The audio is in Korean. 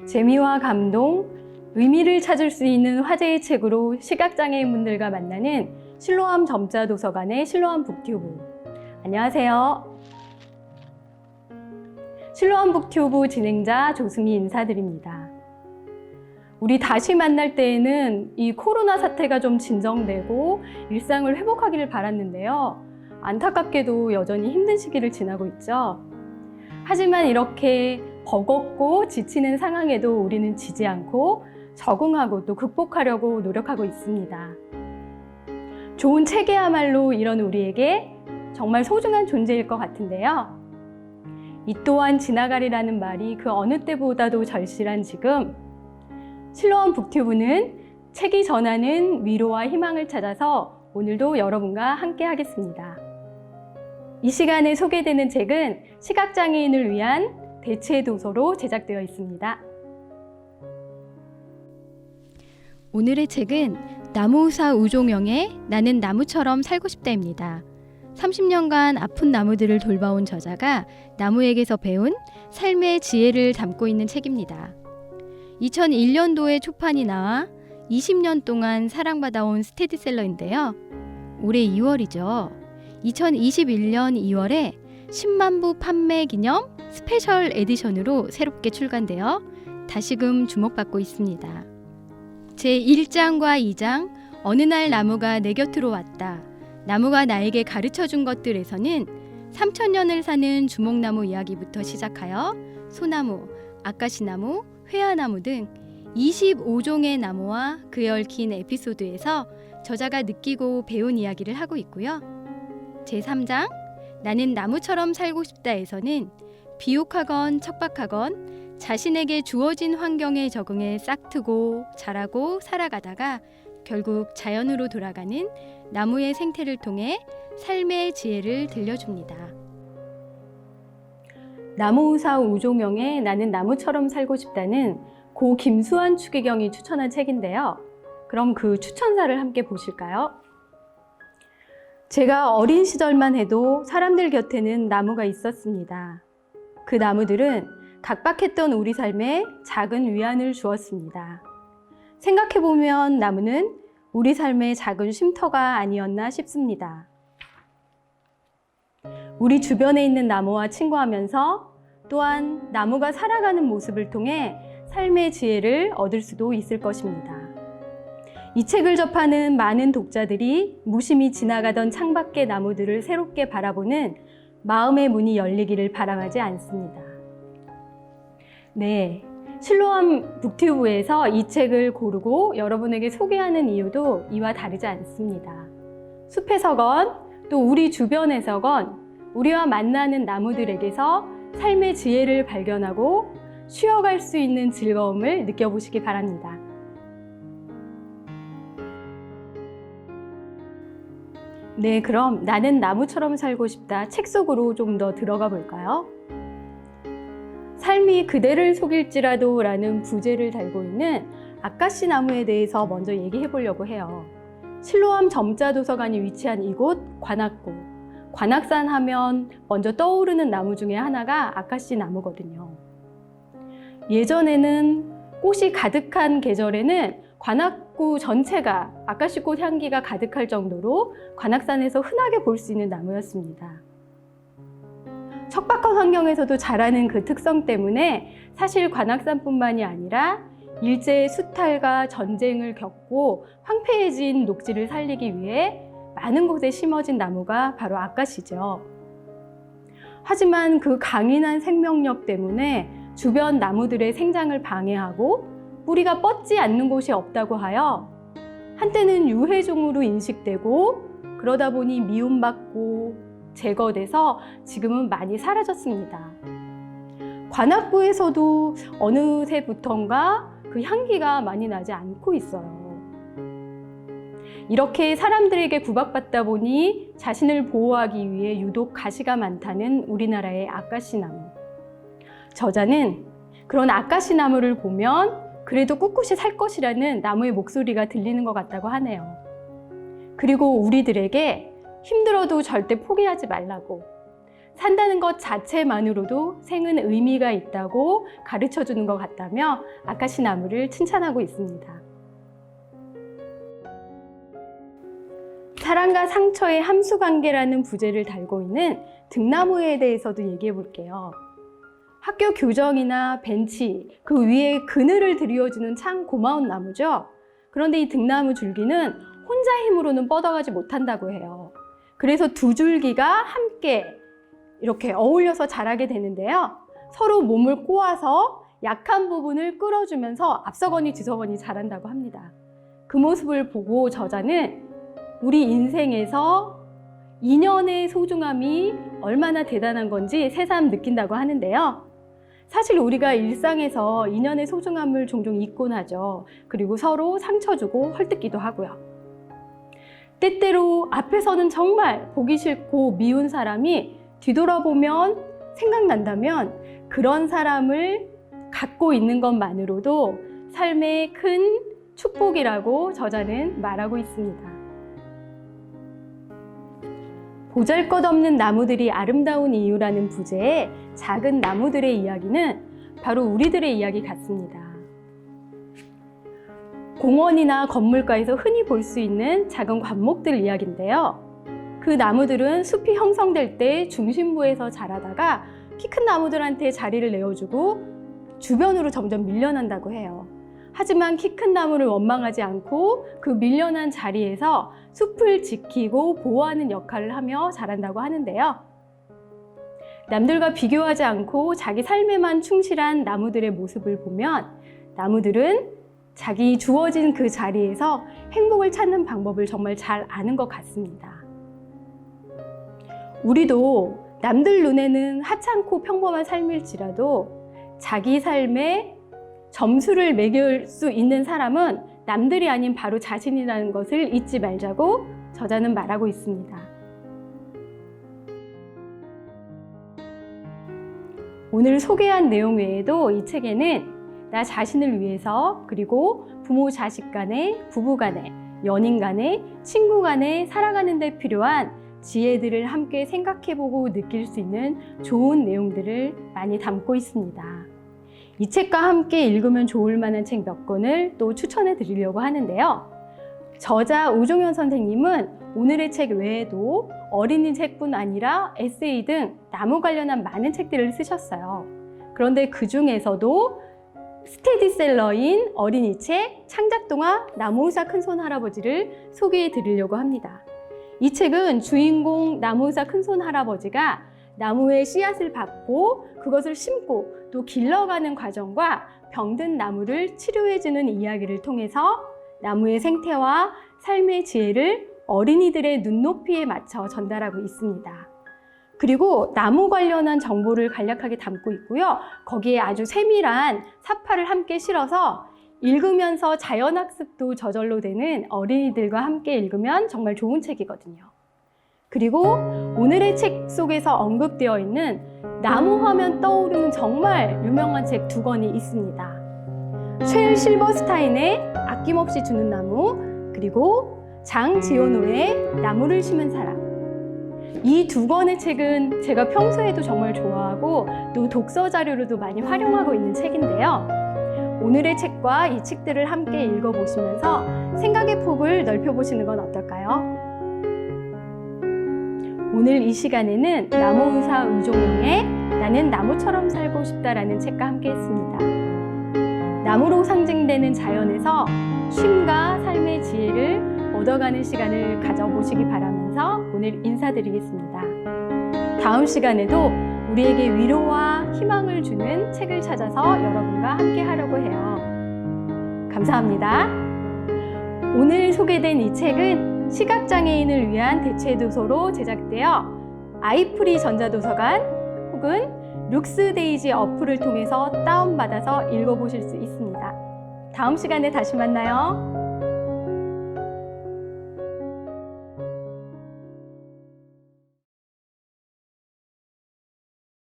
재미와 감동, 의미를 찾을 수 있는 화제의 책으로 시각장애인분들과 만나는 실로암 점자도서관의 실로암 북튜브. 안녕하세요. 실로암 북튜브 진행자 조수미 인사드립니다. 우리 다시 만날 때에는 이 코로나 사태가 좀 진정되고 일상을 회복하기를 바랐는데요. 안타깝게도 여전히 힘든 시기를 지나고 있죠. 하지만 이렇게 버겁고 지치는 상황에도 우리는 지지 않고 적응하고 또 극복하려고 노력하고 있습니다. 좋은 책이야말로 이런 우리에게 정말 소중한 존재일 것 같은데요. 이 또한 지나가리라는 말이 그 어느 때보다도 절실한 지금, 실로암 북튜브는 책이 전하는 위로와 희망을 찾아서 오늘도 여러분과 함께 하겠습니다. 이 시간에 소개되는 책은 시각장애인을 위한 대체 도서로 제작되어 있습니다. 오늘의 책은 나무의사 우종영의 나는 나무처럼 살고 싶다입니다. 30년간 아픈 나무들을 돌봐온 저자가 나무에게서 배운 삶의 지혜를 담고 있는 책입니다. 2001년도에 초판이 나와 20년 동안 사랑받아온 스테디셀러인데요. 올해 2월이죠. 2021년 2월에 10만 부 판매 기념 스페셜 에디션으로 새롭게 출간되어 다시금 주목받고 있습니다. 제1장과 2장 어느 날 나무가 내 곁으로 왔다. 나무가 나에게 가르쳐준 것들에서는 3,000년을 사는 주목나무 이야기부터 시작하여 소나무, 아카시나무, 회화나무 등 25종의 나무와 그에 얽힌 에피소드에서 저자가 느끼고 배운 이야기를 하고 있고요. 제3장 나는 나무처럼 살고 싶다에서는 비옥하건 척박하건 자신에게 주어진 환경에 적응해 싹트고 자라고 살아가다가 결국 자연으로 돌아가는 나무의 생태를 통해 삶의 지혜를 들려줍니다. 나무의사 우종영의 나는 나무처럼 살고 싶다는 고 김수환 추기경이 추천한 책인데요. 그럼 그 추천사를 함께 보실까요? 제가 어린 시절만 해도 사람들 곁에는 나무가 있었습니다. 그 나무들은 각박했던 우리 삶에 작은 위안을 주었습니다. 생각해보면 나무는 우리 삶의 작은 쉼터가 아니었나 싶습니다. 우리 주변에 있는 나무와 친구하면서 또한 나무가 살아가는 모습을 통해 삶의 지혜를 얻을 수도 있을 것입니다. 이 책을 접하는 많은 독자들이 무심히 지나가던 창밖의 나무들을 새롭게 바라보는 마음의 문이 열리기를 바람하지 않습니다. 네, 실로암 북튜브에서 이 책을 고르고 여러분에게 소개하는 이유도 이와 다르지 않습니다. 숲에서건 또 우리 주변에서건 우리와 만나는 나무들에게서 삶의 지혜를 발견하고 쉬어갈 수 있는 즐거움을 느껴보시기 바랍니다. 네, 그럼 나는 나무처럼 살고 싶다 책 속으로 좀 더 들어가 볼까요? 삶이 그대를 속일지라도 라는 부제를 달고 있는 아카시 나무에 대해서 먼저 얘기해 보려고 해요. 실로암 점자도서관이 위치한 이곳 관악구. 관악산 하면 먼저 떠오르는 나무 중에 하나가 아카시 나무거든요. 예전에는 꽃이 가득한 계절에는 관악구 전체가 아카시 꽃 향기가 가득할 정도로 관악산에서 흔하게 볼 수 있는 나무였습니다. 척박한 환경에서도 자라는 그 특성 때문에 사실 관악산뿐만이 아니라 일제의 수탈과 전쟁을 겪고 황폐해진 녹지를 살리기 위해 많은 곳에 심어진 나무가 바로 아카시죠. 하지만 그 강인한 생명력 때문에 주변 나무들의 생장을 방해하고 뿌리가 뻗지 않는 곳이 없다고 하여 한때는 유해종으로 인식되고 그러다 보니 미움받고 제거돼서 지금은 많이 사라졌습니다. 관악구에서도 어느새부턴가 그 향기가 많이 나지 않고 있어요. 이렇게 사람들에게 구박받다 보니 자신을 보호하기 위해 유독 가시가 많다는 우리나라의 아카시나무. 저자는 그런 아카시나무를 보면 그래도 꿋꿋이 살 것이라는 나무의 목소리가 들리는 것 같다고 하네요. 그리고 우리들에게 힘들어도 절대 포기하지 말라고, 산다는 것 자체만으로도 생은 의미가 있다고 가르쳐 주는 것 같다며 아카시 나무를 칭찬하고 있습니다. 사랑과 상처의 함수관계라는 부제를 달고 있는 등나무에 대해서도 얘기해 볼게요. 학교 교정이나 벤치, 그 위에 그늘을 드리워주는 참 고마운 나무죠. 그런데 이 등나무 줄기는 혼자 힘으로는 뻗어가지 못한다고 해요. 그래서 두 줄기가 함께 이렇게 어울려서 자라게 되는데요. 서로 몸을 꼬아서 약한 부분을 끌어주면서 앞서거니 뒤서거니 자란다고 합니다. 그 모습을 보고 저자는 우리 인생에서 인연의 소중함이 얼마나 대단한 건지 새삼 느낀다고 하는데요. 사실 우리가 일상에서 인연의 소중함을 종종 잊곤 하죠. 그리고 서로 상처 주고 헐뜯기도 하고요. 때때로 앞에서는 정말 보기 싫고 미운 사람이 뒤돌아보면 생각난다면 그런 사람을 갖고 있는 것만으로도 삶의 큰 축복이라고 저자는 말하고 있습니다. 보잘것없는 나무들이 아름다운 이유라는 부제의 작은 나무들의 이야기는 바로 우리들의 이야기 같습니다. 공원이나 건물가에서 흔히 볼 수 있는 작은 관목들 이야기인데요. 그 나무들은 숲이 형성될 때 중심부에서 자라다가 키 큰 나무들한테 자리를 내어주고 주변으로 점점 밀려난다고 해요. 하지만 키 큰 나무를 원망하지 않고 그 밀려난 자리에서 숲을 지키고 보호하는 역할을 하며 자란다고 하는데요. 남들과 비교하지 않고 자기 삶에만 충실한 나무들의 모습을 보면 나무들은 자기 주어진 그 자리에서 행복을 찾는 방법을 정말 잘 아는 것 같습니다. 우리도 남들 눈에는 하찮고 평범한 삶일지라도 자기 삶에 점수를 매길 수 있는 사람은 남들이 아닌 바로 자신이라는 것을 잊지 말자고 저자는 말하고 있습니다. 오늘 소개한 내용 외에도 이 책에는 나 자신을 위해서 그리고 부모 자식 간에, 부부 간에, 연인 간에, 친구 간에 살아가는 데 필요한 지혜들을 함께 생각해보고 느낄 수 있는 좋은 내용들을 많이 담고 있습니다. 이 책과 함께 읽으면 좋을 만한 책 몇 권을 또 추천해 드리려고 하는데요. 저자 우종현 선생님은 오늘의 책 외에도 어린이 책뿐 아니라 에세이 등 나무 관련한 많은 책들을 쓰셨어요. 그런데 그 중에서도 스테디셀러인 어린이 책 창작동화 나무의사 큰손 할아버지를 소개해 드리려고 합니다. 이 책은 주인공 나무의사 큰손 할아버지가 나무의 씨앗을 받고 그것을 심고 또 길러가는 과정과 병든 나무를 치료해주는 이야기를 통해서 나무의 생태와 삶의 지혜를 어린이들의 눈높이에 맞춰 전달하고 있습니다. 그리고 나무 관련한 정보를 간략하게 담고 있고요. 거기에 아주 세밀한 사파를 함께 실어서 읽으면서 자연학습도 저절로 되는 어린이들과 함께 읽으면 정말 좋은 책이거든요. 그리고 오늘의 책 속에서 언급되어 있는 나무 하면 떠오르는 정말 유명한 책 두 권이 있습니다. 쉘 실버스타인의 아낌없이 주는 나무, 그리고 장지연호의 나무를 심은 사람. 이 두 권의 책은 제가 평소에도 정말 좋아하고 또 독서 자료로도 많이 활용하고 있는 책인데요. 오늘의 책과 이 책들을 함께 읽어보시면서 생각의 폭을 넓혀보시는 건 어떨까요? 오늘 이 시간에는 나무의사 우종영의 나는 나무처럼 살고 싶다라는 책과 함께 했습니다. 나무로 상징되는 자연에서 쉼과 삶의 지혜를 얻어가는 시간을 가져보시기 바라면서 오늘 인사드리겠습니다. 다음 시간에도 우리에게 위로와 희망을 주는 책을 찾아서 여러분과 함께 하려고 해요. 감사합니다. 오늘 소개된 이 책은 시각장애인을 위한 대체도서로 제작되어 아이프리 전자도서관 혹은 룩스데이지 어플을 통해서 다운받아서 읽어보실 수 있습니다. 다음 시간에 다시 만나요.